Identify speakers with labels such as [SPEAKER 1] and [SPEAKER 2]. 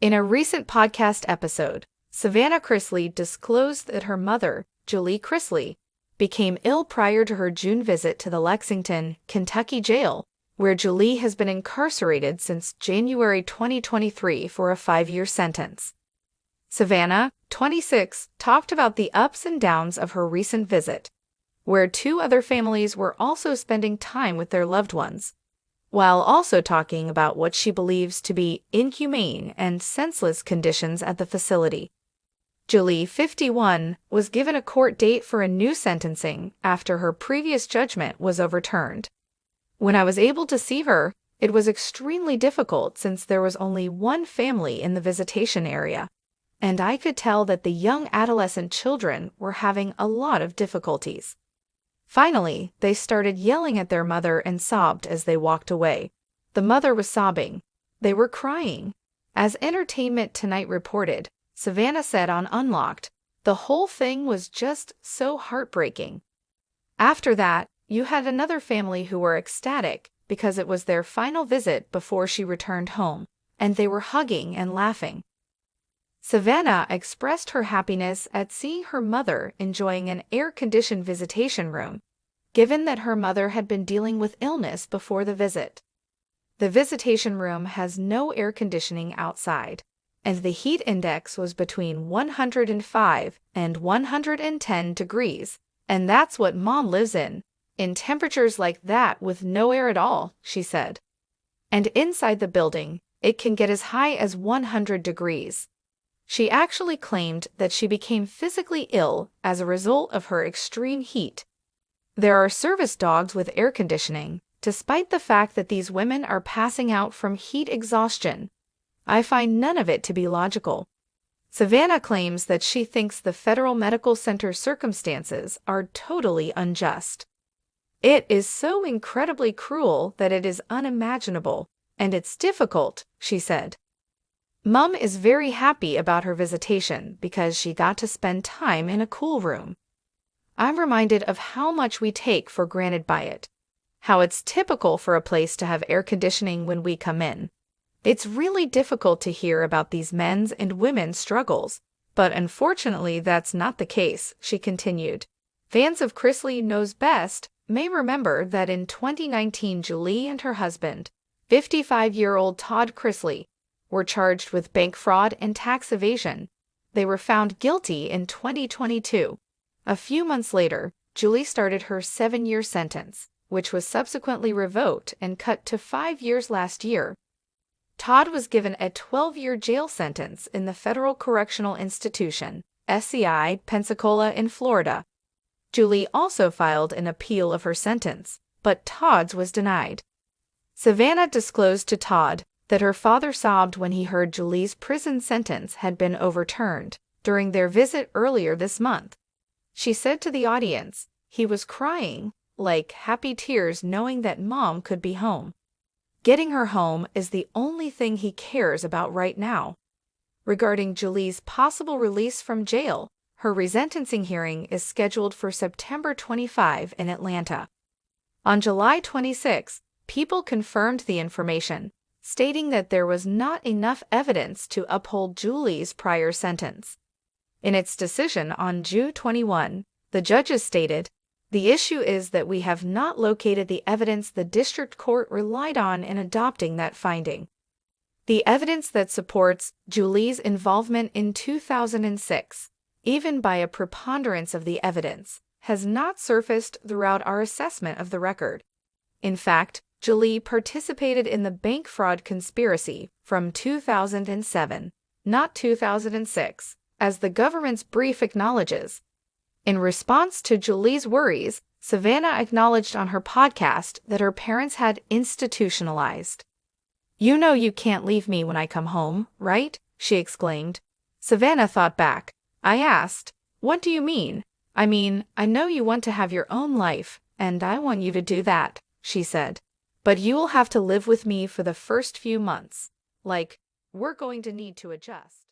[SPEAKER 1] In a recent podcast episode, Savannah Chrisley disclosed that her mother, Julie Chrisley, became ill prior to her June visit to the Lexington, Kentucky jail, where Julie has been incarcerated since January 2023 for a 5-year sentence. Savannah, 26, talked about the ups and downs of her recent visit, where 2 other families were also spending time with their loved ones, while also talking about what she believes to be inhumane and senseless conditions at the facility. Julie, 51, was given a court date for a new sentencing after her previous judgment was overturned. When I was able to see her, it was extremely difficult since there was only one family in the visitation area, and I could tell that the young adolescent children were having a lot of difficulties. Finally, they started yelling at their mother and sobbed as they walked away. The mother was sobbing. They were crying. As Entertainment Tonight reported, Savannah said on Unlocked, "The whole thing was just so heartbreaking." After that, you had another family who were ecstatic because it was their final visit before she returned home, and they were hugging and laughing. Savannah expressed her happiness at seeing her mother enjoying an air-conditioned visitation room, given that her mother had been dealing with illness before the visit. The visitation room has no air conditioning outside, and the heat index was between 105 and 110 degrees, and that's what Mom lives in temperatures like that with no air at all, she said. And inside the building, it can get as high as 100 degrees. She actually claimed that she became physically ill as a result of her extreme heat. There are service dogs with air conditioning, despite the fact that these women are passing out from heat exhaustion. I find none of it to be logical. Savannah claims that she thinks the Federal Medical Center circumstances are totally unjust. "It is so incredibly cruel that it is unimaginable, and it's difficult," she said. Mom is very happy about her visitation because she got to spend time in a cool room. "I'm reminded of how much we take for granted by it, how it's typical for a place to have air conditioning when we come in. It's really difficult to hear about these men's and women's struggles, but unfortunately that's not the case," she continued. Fans of Chrisley Knows Best may remember that in 2019 Julie and her husband, 55-year-old Todd Chrisley, were charged with bank fraud and tax evasion. They were found guilty in 2022. A few months later, Julie started her 7-year sentence, which was subsequently revoked and cut to 5 years last year. Todd was given a 12-year jail sentence in the Federal Correctional Institution, SCI, Pensacola in Florida. Julie also filed an appeal of her sentence, but Todd's was denied. Savannah disclosed to Todd that her father sobbed when he heard Julie's prison sentence had been overturned during their visit earlier this month. She said to the audience, "He was crying, like happy tears knowing that Mom could be home. Getting her home is the only thing he cares about right now." Regarding Julie's possible release from jail, her resentencing hearing is scheduled for September 25 in Atlanta. On July 26, People confirmed the information, stating that there was not enough evidence to uphold Julie's prior sentence. In its decision on June 21, the judges stated, "The issue is that we have not located the evidence the district court relied on in adopting that finding. The evidence that supports Julie's involvement in 2006, even by a preponderance of the evidence, has not surfaced throughout our assessment of the record. In fact, Julie participated in the bank fraud conspiracy from 2007, not 2006, as the government's brief acknowledges." In response to Julie's worries, Savannah acknowledged on her podcast that her parents had institutionalized. "You know you can't leave me when I come home, right?" she exclaimed. Savannah thought back. "I asked, 'What do you mean?' 'I know you want to have your own life, and I want you to do that,' she said. 'But you will have to live with me for the first few months. We're going to need to adjust.'"